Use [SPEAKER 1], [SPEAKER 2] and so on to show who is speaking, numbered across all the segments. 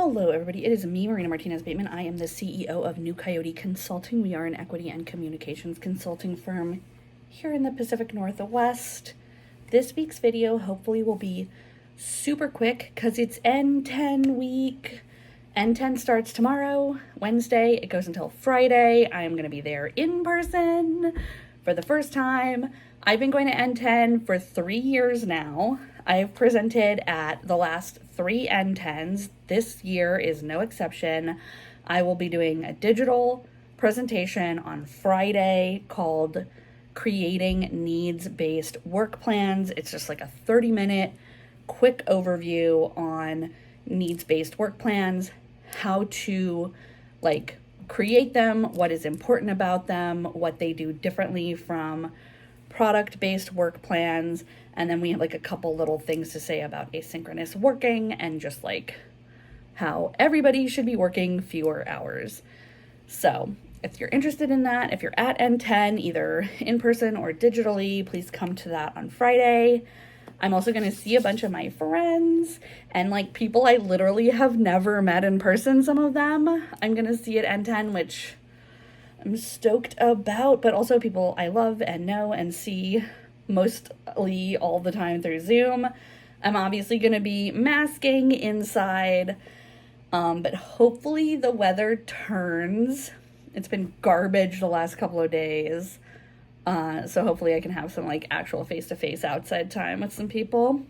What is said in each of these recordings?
[SPEAKER 1] Hello, everybody. It is me, Martinez-Bateman. I am the CEO of New Coyote Consulting. We are an equity and communications consulting firm here in the Pacific Northwest. This week's video hopefully will be super quick because it's NTEN week. NTEN starts tomorrow, Wednesday. It goes until Friday. I am going to be there in person for the first time. I've been going to NTEN for 3 years now. I've presented at the last 3 NTENs. This year is no exception. I will be doing a digital presentation on Friday called Creating Needs-Based Work Plans. It's just like a 30-minute quick overview on needs-based work plans, how to create them, what is important about them, what they do differently from product-based work plans, and then we have a couple little things to say about asynchronous working and just how everybody should be working fewer hours. So if you're interested in that, if you're at NTEN, either in person or digitally, please come to that on Friday. I'm also going to see a bunch of my friends and people I literally have never met in person, some of them. I'm going to see at NTEN, which I'm stoked about, but also people I love and know and see mostly all the time through Zoom. I'm obviously going to be masking inside, but hopefully the weather turns. It's been garbage the last couple of days, so hopefully I can have some actual face-to-face outside time with some people.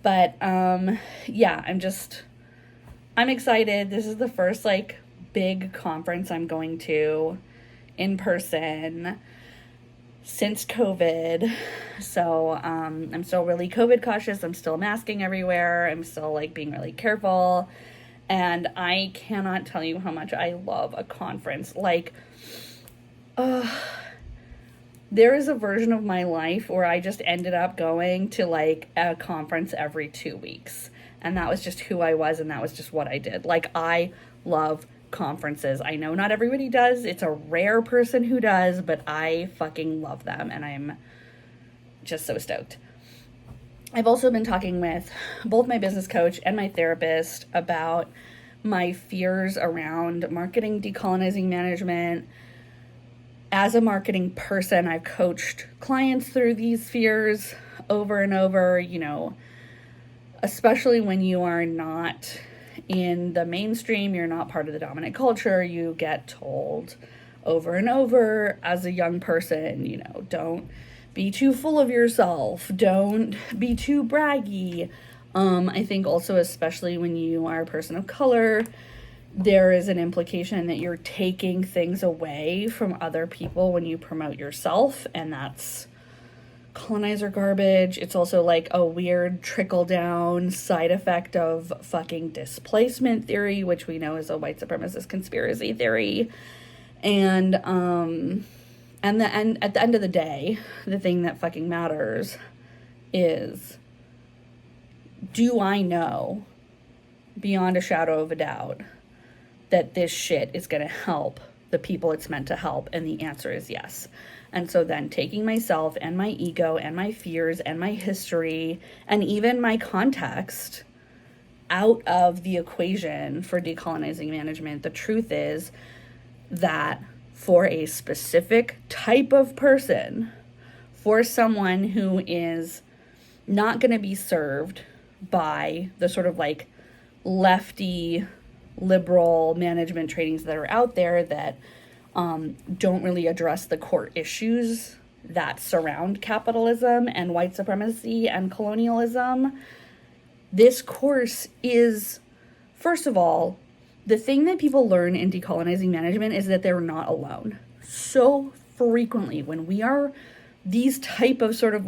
[SPEAKER 1] But yeah, I'm excited. This is the first big conference I'm going to in person since COVID. So I'm still really COVID cautious. I'm still masking everywhere. I'm still being really careful. And I cannot tell you how much I love a conference. There is a version of my life where I just ended up going to a conference every 2 weeks. And that was just who I was, and that was just what I did. I love conferences. I know not everybody does. It's a rare person who does, but I fucking love them, and I'm just so stoked. I've also been talking with both my business coach and my therapist about my fears around marketing, decolonizing management. As a marketing person, I've coached clients through these fears over and over, especially when you are not in the mainstream, you're not part of the dominant culture, you get told over and over as a young person, don't be too full of yourself, don't be too braggy. I think also, especially when you are a person of color, there is an implication that you're taking things away from other people when you promote yourself, and that's colonizer garbage. It's also a weird trickle-down side effect of fucking displacement theory, which we know is a white supremacist conspiracy theory. And at the end of the day, the thing that fucking matters is, do I know beyond a shadow of a doubt that this shit is going to help the people it's meant to help? And the answer is yes. And so then taking myself and my ego and my fears and my history and even my context out of the equation for decolonizing management, the truth is that for a specific type of person, for someone who is not going to be served by the sort of lefty liberal management trainings that are out there that don't really address the core issues that surround capitalism and white supremacy and colonialism. This course is, first of all, the thing that people learn in decolonizing management is that they're not alone. So frequently when we are these type of sort of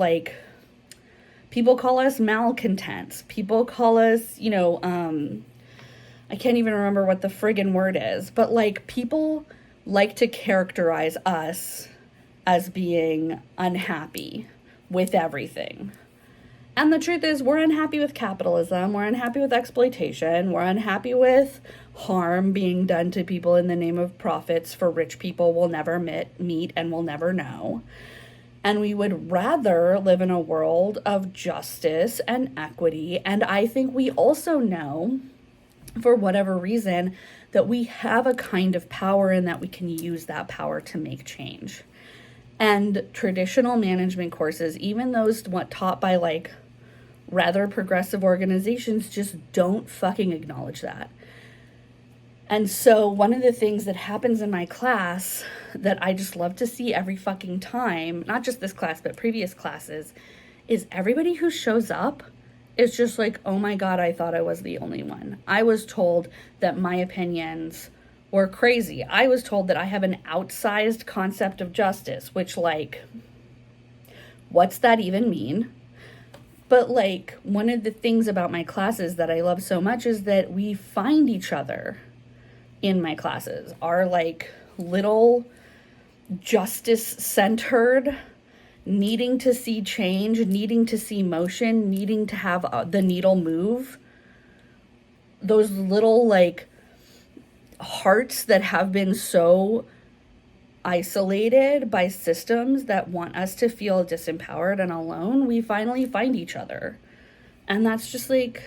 [SPEAKER 1] people call us malcontents, people call us, I can't even remember what the friggin' word is, but people like to characterize us as being unhappy with everything. And the truth is, we're unhappy with capitalism, we're unhappy with exploitation, we're unhappy with harm being done to people in the name of profits for rich people we'll never meet and we'll never know. And we would rather live in a world of justice and equity. And I think we also know for whatever reason, that we have a kind of power and that we can use that power to make change. And traditional management courses, even those taught by like rather progressive organizations, just don't fucking acknowledge that. And so one of the things that happens in my class that I just love to see every fucking time, not just this class, but previous classes, is everybody who shows up is just like, oh my God, I thought I was the only one. I was told that my opinions were crazy. I was told that I have an outsized concept of justice, which, like, what's that even mean? But like, one of the things about my classes that I love so much is that we find each other in my classes. Our like little justice-centered, needing to see change, needing to see motion, needing to have the needle move. Those little like hearts that have been so isolated by systems that want us to feel disempowered and alone, we finally find each other. And that's just like,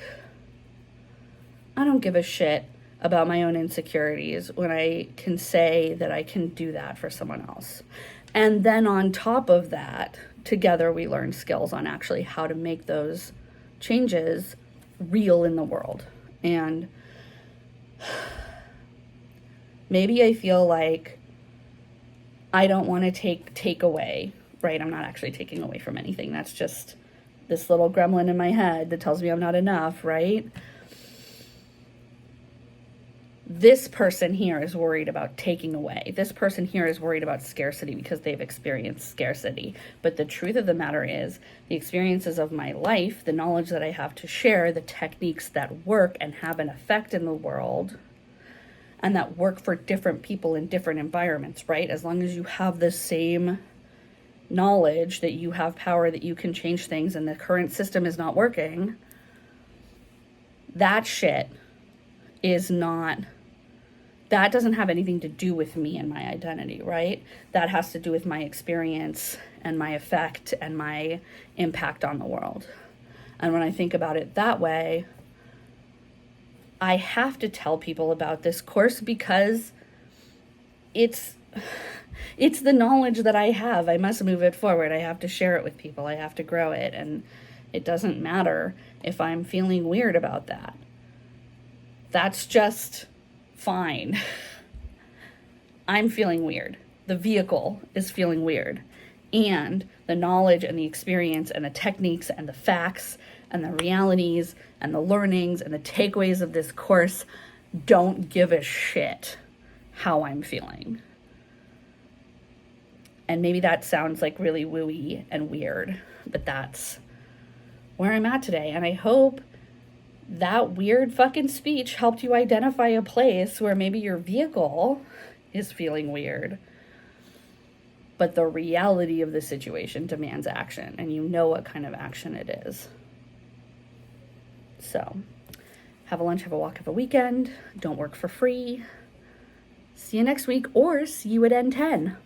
[SPEAKER 1] I don't give a shit about my own insecurities when I can say that I can do that for someone else. And then on top of that, together we learn skills on actually how to make those changes real in the world. And maybe I feel like I don't want to take away, right? I'm not actually taking away from anything. That's just this little gremlin in my head that tells me I'm not enough, right? This person here is worried about taking away. This person here is worried about scarcity because they've experienced scarcity. But the truth of the matter is, the experiences of my life, the knowledge that I have to share, the techniques that work and have an effect in the world, and that work for different people in different environments, right? As long as you have the same knowledge that you have power, that you can change things, and the current system is not working, that shit is not, that doesn't have anything to do with me and my identity, right? That has to do with my experience and my effect and my impact on the world. And when I think about it that way, I have to tell people about this course because it's the knowledge that I have. I must move it forward. I have to share it with people. I have to grow it. And it doesn't matter if I'm feeling weird about that. That's just fine. I'm feeling weird. The vehicle is feeling weird. And the knowledge and the experience and the techniques and the facts and the realities and the learnings and the takeaways of this course don't give a shit how I'm feeling. And maybe that sounds like really wooey and weird, but that's where I'm at today. And I hope that weird fucking speech helped you identify a place where maybe your vehicle is feeling weird, but the reality of the situation demands action, and you know what kind of action it is. So, have a lunch, have a walk, have a weekend. Don't work for free. See you next week, or see you at NTEN.